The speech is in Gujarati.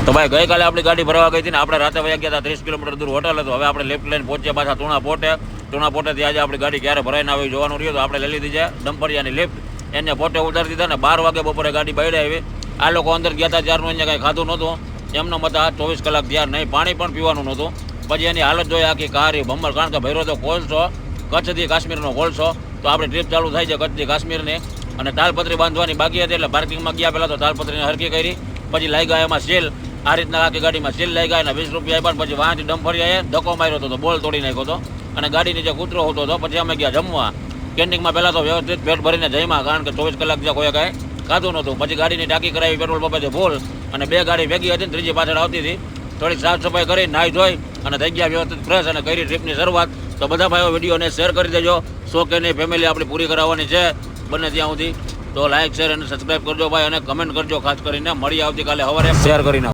તો ભાઈ ગઈકાલે આપણી ગાડી ભરવા ગઈ હતી ને આપણે રાતે વયા ગયા હતા 30 કિલોમીટર દૂર હોટલ હતો. હવે આપણે લેફ્ટ લઈને પહોંચ્યા પાછા તુણા પોટેથી આજે આપણી ગાડી ક્યારે ભરાઈને આવી જોવાનું રહ્યું. તો આપણે લઈ લીધી છે ડમ્પરિયાની લિફ્ટ, એને પોતે ઉતારી દીધા ને 12 વાગે બપોરે ગાડી બહાર આવી. આ લોકો અંદર ગયા હતા ત્યારનું અહીંયા કાંઈ ખાધું નહોતું. એમનો મત આ 24 કલાક ત્યાર નહીં, પાણી પણ પીવાનું નહોતું. પછી એની હાલત જોઈએ આખી કારી ભમર, કારણ કે ભર્યો તો કોલસો, કચ્છથી કાશ્મીરનો કોલસો. તો આપણી ટ્રીપ ચાલુ થાય છે કચ્છથી કાશ્મીરની, અને તાલપત્રી બાંધવાની બાકી હતી એટલે પાર્કિંગમાં ગયા. પહેલાં તો તાલપત્રીને હરકી કરી, પછી લાગી ગયા એમાં સીલ. આ રીતના આખી ગાડીમાં સીલ લાગી ગયા અને 20 રૂપિયા આપ્યા. પછી વાંચી ડમ્પરિયાએ ધક્કો માર્યો હતો, બોલ તોડી નાખ્યો હતો અને ગાડી નીચે કૂતરો હોતો હતો. પછી અમે ગયા જમવા કેન્ટીનમાં. પહેલાં તો વ્યવસ્થિત પેટ ભરીને જમ્યા, કારણ કે 24 કલાક જ્યાં કોઈ કાંઈ ખાધું નહોતું. પછી ગાડીની ટાંકી કરાવી પેટ્રોલ પંપે ભૂલ, અને 2 ગાડી ભેગી હતી ને ત્રીજી પાછળ આવતી હતી. થોડીક સાફ સફાઈ કરી, નાહી ધોઈ અને થઈ ગયા વ્યવસ્થિત ફ્રેશ અને કરી ટ્રીપની શરૂઆત. તો બધા ભાઈઓ વિડીયોને શેર કરી દેજો. શોખની ફેમિલી આપણી પૂરી કરાવવાની છે બને ત્યાં સુધી. તો લાઈક શેર અને સબસ્ક્રાઈબ કરજો ભાઈ, અને કમેન્ટ કરજો ખાસ કરીને. મળી આવતીકાલે સવારે શેર કરીને.